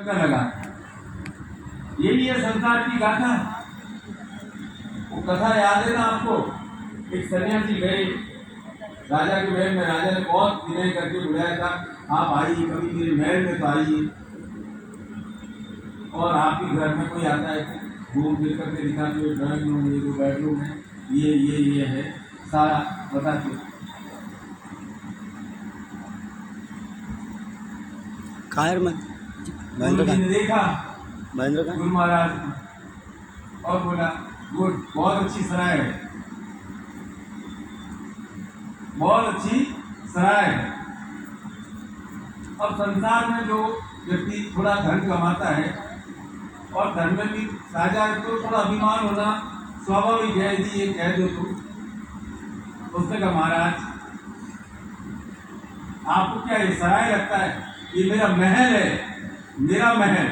लगा। यही है संसार की गाथा। वो कथा याद है ना आपको? एक सन्यासी गए राजा के महल में। राजा ने बहुत विनय करके बुलाया था, आप आइए कभी मेरे महल में तो आइए। और आपके घर में कोई आता है घूम फिर करके दिखाते हुए, ड्राइंग रूम, ये जो बेडरूम है, ये है, सारा बताते। गुरु जी ने देखा गुरु महाराज और बोला, गुड, बहुत अच्छी सराय है, बहुत अच्छी सराय है। अब संसार में जो व्यक्ति थोड़ा धन कमाता है और धन में भी राजा है तो थोड़ा अभिमान होना स्वाभाविक है। यदि ये कह दो तो उसने कहा, महाराज आपको क्या ये सराय लगता है? ये मेरा महल है, मेरा महल।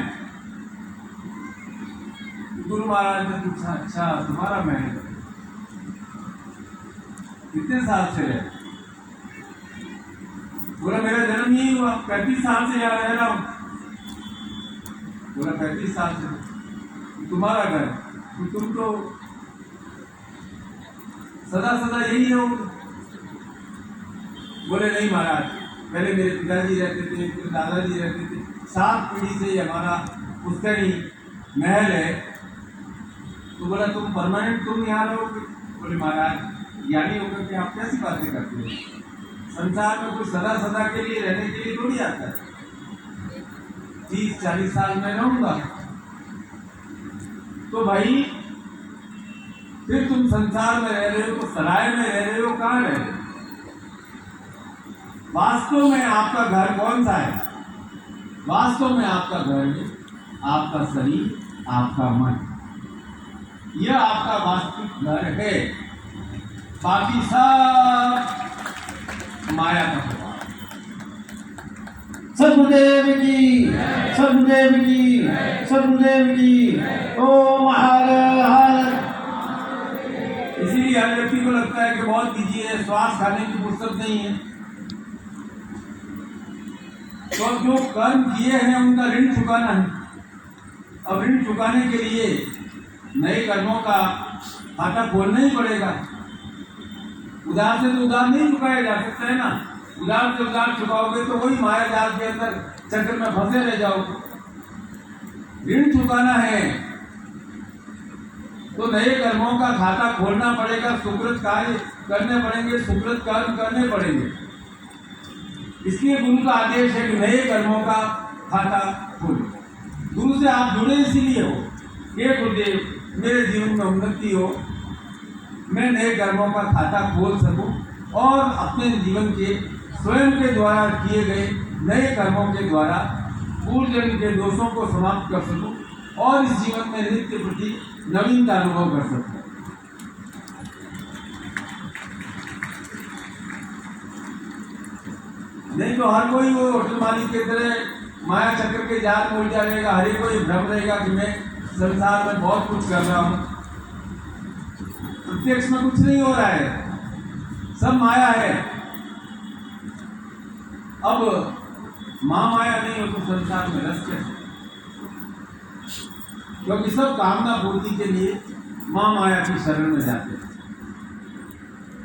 गुरु महाराज ने पूछा, अच्छा तुम्हारा महल, कितने साल से है? बोला मेरा जन्म यही हुआ, 35 साल से यहाँ रह रहा हूं। बोला 35 साल से तुम्हारा घर, तो तुम तो सदा सदा यही रहोगे। बोले नहीं महाराज, पहले मेरे पिताजी रहते थे, फिर दादाजी रहते थे, 7 पीढ़ी से हमारा पुश्तैनी महल है। तो बोला तुम परमानेंट तुम यहाँ रहोगे? बोले महाराज ज्ञानी होकर के आप कैसी बातें करते हो? संसार में कोई सदा सदा के लिए रहने के लिए थोड़ी आता है। 30-40 साल में रहूंगा। तो भाई फिर तुम संसार में रह रहे हो तो सराय में रह रहे हो, कहाँ रह रहे हो? वास्तव में आपका घर कौन सा है? वास्तव में आपका घर है आपका शरीर, आपका मन। यह आपका वास्तविक घर है। बाकी सब माया का प्रभाव। सदगुरुदेव की, सदगुरुदेव की, सदगुरुदेव की। ओम हर हर। इसीलिए हर व्यक्ति को लगता है कि बहुत बिजी है, श्वास खाने की फुर्सत नहीं है। तो जो कर्म किए हैं उनका ऋण चुकाना है। अब ऋण चुकाने के लिए नए कर्मों का खाता खोलना ही पड़ेगा। उधार से तो उधार नहीं चुकाया जा सकता है ना। उधार से उधार चुकाओगे तो वही माया जाल के अंदर चक्कर में फंसे रह जाओगे। ऋण चुकाना है तो नए कर्मों का खाता खोलना पड़ेगा, सुकृत कार्य करने पड़ेंगे, सुकृत कर्म करने पड़ेंगे। इसलिए गुरु का आदेश है कि नए कर्मों का खाता खोलो। गुरु से आप जुड़े इसीलिए हो, हे गुरुदेव मेरे जीवन में उन्नति हो, मैं नए कर्मों का खाता खोल सकूं और अपने जीवन के स्वयं के द्वारा किए गए नए कर्मों के द्वारा पूर्व जन्म के दोषों को समाप्त कर सकूं और इस जीवन में नित्य प्रति नवीनता अनुभव कर सकूं। नहीं तो हर कोई वो होटल मालिक के तरह माया चक्र के जाल में उलझा रहेगा। हर कोई भ्रम रहेगा कि मैं संसार में बहुत कुछ कर रहा हूं। प्रत्यक्ष में कुछ नहीं हो रहा है, सब माया है। अब माया नहीं हो तो संसार में रस कैसे? क्योंकि सब कामना पूर्ति के लिए माया की शरण में जाते हैं।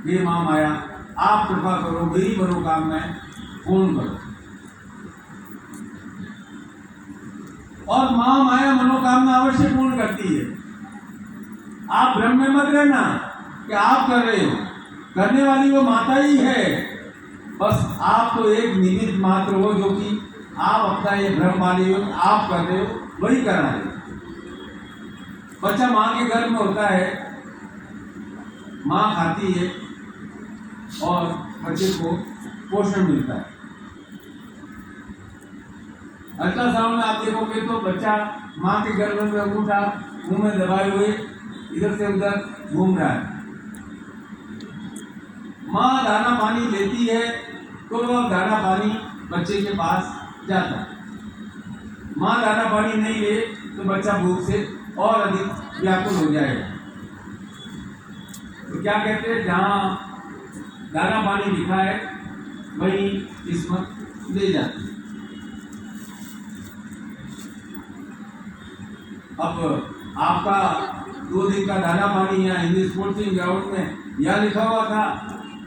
ये माया आप कृपा करो, मेरी मनोकामनाएं पूर्ण करो। और माया मनोकामना अवश्य पूर्ण करती है। आप भ्रम में मत रहना कि आप कर रहे हो, करने वाली वो माता ही है। बस आप तो एक निमित्त मात्र हो, जो कि आप अपना ये भ्रम वाले हो, आप कर रहे हो, वही कर रहे हो। बच्चा माँ के गर्भ में होता है, माँ खाती है और बच्चे को पोषण मिलता है। अल्ट्रासाउंड में आप देखोगे तो बच्चा माँ के गर्भ में अंगूठा मुंह में दबाए हुए इधर से उधर घूम रहा है। माँ दाना पानी लेती है तो वह दाना पानी बच्चे के पास जाता है। माँ दाना पानी नहीं ले तो बच्चा भूख से और अधिक व्याकुल हो जाएगा। तो क्या कहते हैं, जहाँ दाना पानी लिखा है वही किस्मत ले जाती है। अब आपका 2 दिन का दाना पानी यहाँ हिंदी स्पोर्ट्सिंग ग्राउंड में यहाँ लिखा हुआ था,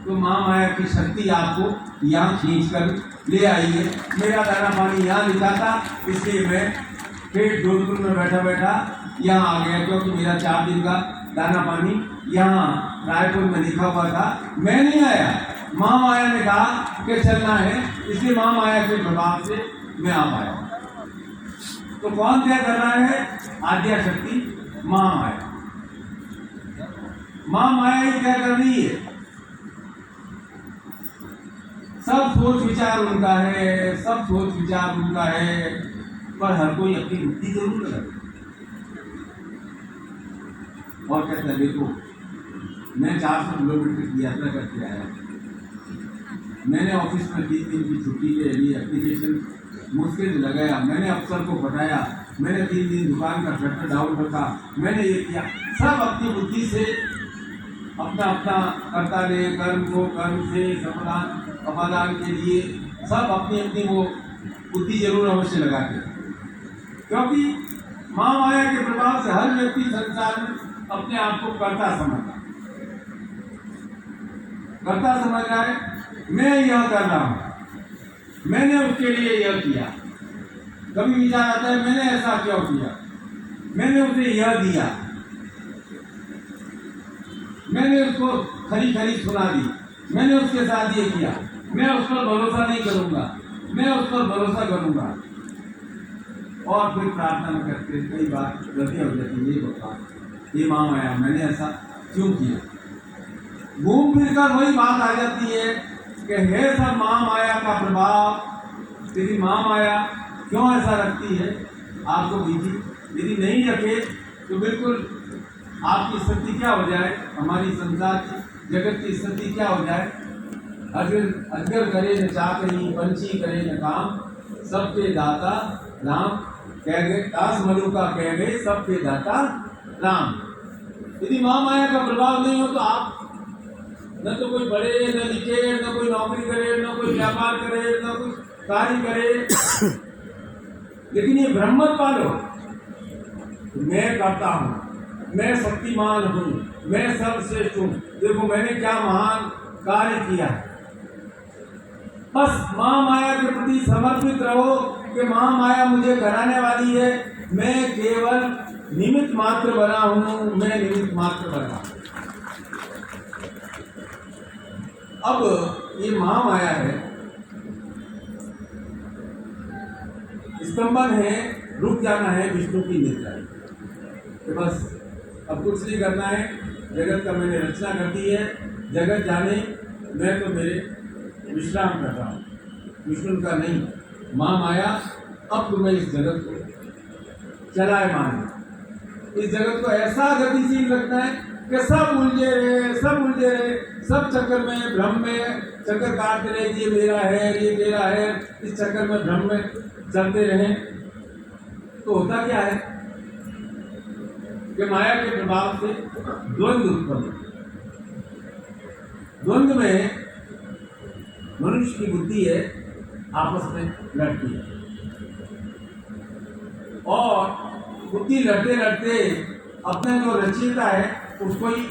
तो माँ माया की शक्ति आपको यहाँ खींच कर ले आई है। मेरा दाना पानी यहाँ लिखा था, इसलिए मैं फिर जोधपुर में बैठा बैठा यहाँ आ गया, क्योंकि मेरा 4 दिन का दाना पानी यहाँ रायपुर में लिखा हुआ था। मैं नहीं आया, माँ माया ने कहा कि चलना है, इसलिए माँ माया के प्रभाव से मैं आ पाया। तो कौन तय कर रहा है? आद्या शक्ति माँ माया। माँ माया ही तय कर रही है। सब सोच विचार उनका है, सब सोच विचार उनका है, पर हर कोई अपनी बुद्धि जरूर लगाए। और कहता है देखो, मैं 400 किलोमीटर की यात्रा करके आया, मैंने ऑफिस में 3 दिन की छुट्टी के लिए एप्लीकेशन मुश्किल लगाया, मैंने अफसर को बताया, मैंने 3 दिन दुकान का शटर डाउन रखा, मैंने ये किया। सब अपनी बुद्धि से अपना अपना करता रहे, कर्म को कर्म से समाधान के लिए सब अपनी अपनी वो बुद्धि जरूर अवश्य लगाते हैं, क्योंकि माँ माया के प्रभाव से हर व्यक्ति संसार में अपने आप को करता समझ रहा है। मैं यह कर रहा हूँ, मैंने उसके लिए यह किया। कभी विचार आता है मैंने ऐसा क्यों किया, मैंने उसे यह दिया, मैंने उसको खरी खरी सुना दी, मैंने उसके साथ ये किया, मैं उस पर भरोसा नहीं करूंगा, मैं उस पर भरोसा करूंगा। और फिर प्रार्थना में करते कई बार गलती हो जाती है, ये बता ये माँ माया मैंने ऐसा क्यों किया। घूम फिर कर वही बात आ जाती है कि है सब माँ माया का प्रभाव। यदि माँ माया क्यों ऐसा रखती है आपको बीजी, यदि नहीं रखे तो बिल्कुल आपकी स्थिति क्या हो जाए, हमारी संसार की जगत की स्थिति क्या हो जाए। अजगर करे न चाह कहीं, पंछी करे न काम, सबके दाता राम कह गए, दास मलुका कह गए सबके दाता राम। यदि माँ माया का प्रभाव नहीं हो तो आप न तो कोई पढ़े, न लिखे, न कोई नौकरी करे, न कोई व्यापार करे, न कोई कार्य करे, लेकिन ये ब्रह्मत पालो, मैं करता हूँ, मैं शक्तिमान हूँ, मैं सर्वश्रेष्ठ हूँ, देखो मैंने क्या महान कार्य किया। बस माँ माया के प्रति समर्पित रहो कि माँ माया मुझे कराने वाली है, मैं केवल निमित्त मात्र बना हूँ, मैं निमित्त मात्र बना। अब ये माँ माया है, स्तंभन है, रुक जाना है विष्णु की निद्रा। तो बस अब कुछ नहीं करना है, जगत का मैंने रचना कर दी है, जगत जाने, मैं तो मेरे विश्राम कर रहा हूँ, विष्णु का नहीं। माँ माया अब तुम्हें इस जगत को चलायमान, इस जगत को ऐसा गतिशील रखना है कि सब उलझे रहे, सब चक्कर में भ्रम में चक्कर काटते रहे, ये मेरा है, ये तेरा है, इस चक्कर में भ्रम में चलते रहे। तो होता क्या है कि माया के प्रभाव से द्वंद्व उत्पन्न, द्वंद्व में मनुष्य की बुद्धि है आपस में लड़ती है, और बुद्धि लड़ते लड़ते अपना जो रचयिता है उसको ही